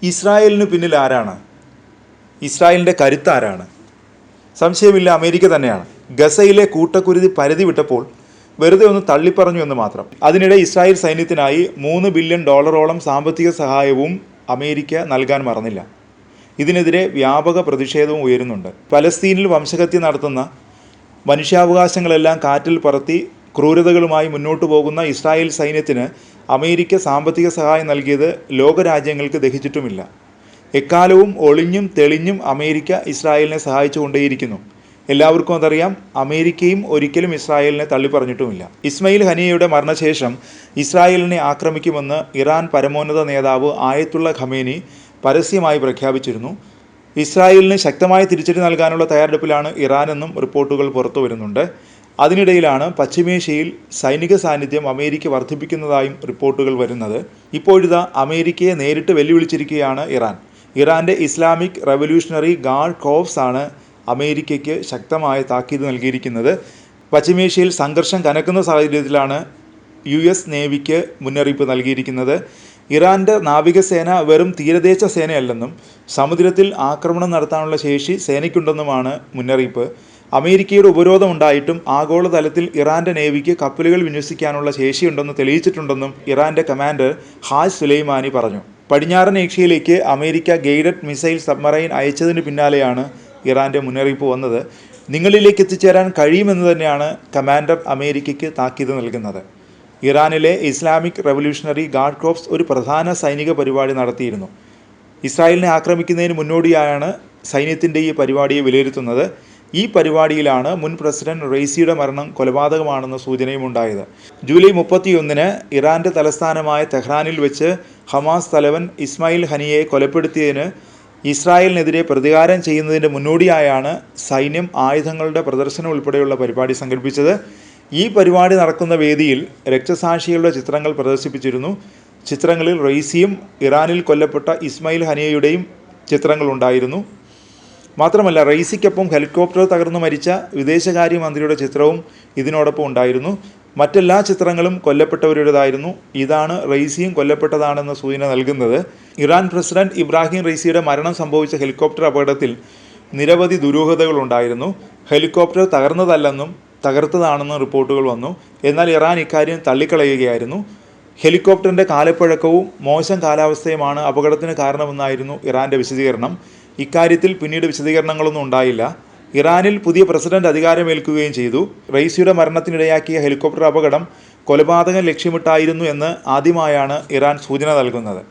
ഇസ്രായേലിന് പിന്നിൽ ആരാണ്? ഇസ്രായേലിൻ്റെ കരുത്ത് ആരാണ്? സംശയമില്ല, അമേരിക്ക തന്നെയാണ്. ഗസയിലെ കൂട്ടക്കുരുതി പരിധി വിട്ടപ്പോൾ വെറുതെ ഒന്ന് തള്ളിപ്പറഞ്ഞു എന്ന് മാത്രം. അതിനിടെ ഇസ്രായേൽ സൈന്യത്തിനായി $3 ബില്യൺ സാമ്പത്തിക സഹായവും അമേരിക്ക നൽകാൻ മറന്നില്ല. ഇതിനെതിരെ വ്യാപക പ്രതിഷേധവും ഉയരുന്നുണ്ട്. പലസ്തീനിൽ വംശഹത്യ നടത്തുന്ന, മനുഷ്യാവകാശങ്ങളെല്ലാം കാറ്റിൽ പറത്തി ക്രൂരതകളുമായി മുന്നോട്ടു പോകുന്ന ഇസ്രായേൽ സൈന്യത്തിന് അമേരിക്ക സാമ്പത്തിക സഹായം നൽകിയത് ലോകരാജ്യങ്ങൾക്ക് ദഹിച്ചിട്ടുമില്ല. എക്കാലവും ഒളിഞ്ഞും തെളിഞ്ഞും അമേരിക്ക ഇസ്രായേലിനെ സഹായിച്ചുകൊണ്ടേയിരിക്കുന്നു. എല്ലാവർക്കും അതറിയാം. അമേരിക്കയും ഒരിക്കലും ഇസ്രായേലിനെ തള്ളിപ്പറഞ്ഞിട്ടുമില്ല. ഇസ്മയിൽ ഹനിയയുടെ മരണശേഷം ഇസ്രായേലിനെ ആക്രമിക്കുമെന്ന് ഇറാൻ പരമോന്നത നേതാവ് ആയത്തുള്ള ഖമേനി പരസ്യമായി പ്രഖ്യാപിച്ചിരുന്നു. ഇസ്രായേലിന് ശക്തമായ തിരിച്ചടി നൽകാനുള്ള തയ്യാറെടുപ്പിലാണ് ഇറാനെന്നും റിപ്പോർട്ടുകൾ പുറത്തു വരുന്നുണ്ട്. അതിനിടയിലാണ് പശ്ചിമേഷ്യയിൽ സൈനിക സാന്നിധ്യം അമേരിക്ക വർദ്ധിപ്പിക്കുന്നതായും റിപ്പോർട്ടുകൾ വരുന്നത്. ഇപ്പോഴിതാ അമേരിക്കയെ നേരിട്ട് വെല്ലുവിളിച്ചിരിക്കുകയാണ് ഇറാൻ. ഇറാൻ്റെ ഇസ്ലാമിക് റവല്യൂഷണറി ഗാർഡ് കോർപ്സ് ആണ് അമേരിക്കയ്ക്ക് ശക്തമായ താക്കീത് നൽകിയിരിക്കുന്നത്. പശ്ചിമേഷ്യയിൽ സംഘർഷം കനക്കുന്ന സാഹചര്യത്തിലാണ് US നേവിക്ക് മുന്നറിയിപ്പ് നൽകിയിരിക്കുന്നത്. ഇറാൻ്റെ നാവികസേന വെറും തീരദേശ സേനയല്ലെന്നും സമുദ്രത്തിൽ ആക്രമണം നടത്താനുള്ള ശേഷി സേനയ്ക്കുണ്ടെന്നുമാണ് മുന്നറിയിപ്പ്. അമേരിക്കയുടെ ഉപരോധമുണ്ടായിട്ടും ആഗോളതലത്തിൽ ഇറാൻ്റെ നേവിക്ക് കപ്പലുകൾ വിന്യസിക്കാനുള്ള ശേഷിയുണ്ടെന്ന് തെളിയിച്ചിട്ടുണ്ടെന്നും ഇറാൻ്റെ കമാൻഡർ ഹാജ് സുലൈമാനി പറഞ്ഞു. പടിഞ്ഞാറൻ ഏഷ്യയിലേക്ക് അമേരിക്ക ഗൈഡഡ് മിസൈൽ സബ്മറൈൻ അയച്ചതിന് പിന്നാലെയാണ് ഇറാൻ്റെ മുന്നറിയിപ്പ് വന്നത്. നിങ്ങളിലേക്ക് എത്തിച്ചേരാൻ കഴിയുമെന്ന് തന്നെയാണ് കമാൻഡർ അമേരിക്കയ്ക്ക് താക്കീത് നൽകുന്നത്. ഇറാനിലെ ഇസ്ലാമിക് റവല്യൂഷണറി ഗാർഡ് കോർപ്സ് ഒരു പ്രധാന സൈനിക പരിപാടി നടത്തിയിരുന്നു. ഇസ്രായേലിനെ ആക്രമിക്കുന്നതിന് മുന്നോടിയായാണ് സൈന്യത്തിൻ്റെ ഈ പരിപാടിയെ വിലയിരുത്തുന്നത്. ഈ പരിപാടിയിലാണ് മുൻ പ്രസിഡന്റ് റെയ്സിയുടെ മരണം കൊലപാതകമാണെന്ന സൂചനയും ഉണ്ടായത്. ജൂലൈ 31-ന് ഇറാൻ്റെ തലസ്ഥാനമായ തെഹ്റാനിൽ വെച്ച് ഹമാസ് തലവൻ ഇസ്മായിൽ ഹനിയെ കൊലപ്പെടുത്തിയതിന് ഇസ്രായേലിനെതിരെ പ്രതികാരം ചെയ്യുന്നതിൻ്റെ മുന്നോടിയായാണ് സൈന്യം ആയുധങ്ങളുടെ പ്രദർശനം ഉൾപ്പെടെയുള്ള പരിപാടി സംഘടിപ്പിച്ചത്. ഈ പരിപാടി നടക്കുന്ന വേദിയിൽ രക്തസാക്ഷികളുടെ ചിത്രങ്ങൾ പ്രദർശിപ്പിച്ചിരുന്നു. ചിത്രങ്ങളിൽ റെയ്സിയും ഇറാനിൽ കൊല്ലപ്പെട്ട ഇസ്മായിൽ ഹനിയയുടെയും ചിത്രങ്ങളുണ്ടായിരുന്നു. മാത്രമല്ല, റെയ്സിക്കൊപ്പം ഹെലികോപ്റ്റർ തകർന്നു മരിച്ച വിദേശകാര്യമന്ത്രിയുടെ ചിത്രവും ഇതിനോടൊപ്പം ഉണ്ടായിരുന്നു. മറ്റെല്ലാ ചിത്രങ്ങളും കൊല്ലപ്പെട്ടവരുടേതായിരുന്നു. ഇതാണ് റെയ്സിയും കൊല്ലപ്പെട്ടതാണെന്ന സൂചന നൽകുന്നത്. ഇറാൻ പ്രസിഡന്റ് ഇബ്രാഹിം റെയ്സിയുടെ മരണം സംഭവിച്ച ഹെലികോപ്റ്റർ അപകടത്തിൽ നിരവധി ദുരൂഹതകളുണ്ടായിരുന്നു. ഹെലികോപ്റ്റർ തകർന്നതല്ലെന്നും തകർത്തതാണെന്നും റിപ്പോർട്ടുകൾ വന്നു. എന്നാൽ ഇറാൻ ഇക്കാര്യം തള്ളിക്കളയുകയായിരുന്നു. ഹെലികോപ്റ്ററിൻ്റെ കാലപ്പഴക്കവും മോശം കാലാവസ്ഥയുമാണ് അപകടത്തിന് കാരണമെന്നായിരുന്നു ഇറാൻ്റെ വിശദീകരണം. ഇക്കാര്യത്തിൽ പിന്നീട് വിശദീകരണങ്ങളൊന്നും ഉണ്ടായില്ല. ഇറാനിൽ പുതിയ പ്രസിഡന്റ് അധികാരമേൽക്കുകയും ചെയ്തു. റെയ്സിയുടെ മരണത്തിനിടയാക്കിയ ഹെലികോപ്റ്റർ അപകടം കൊലപാതകം ലക്ഷ്യമിട്ടായിരുന്നു എന്ന് ആദ്യമായാണ് ഇറാൻ സൂചന നൽകുന്നത്.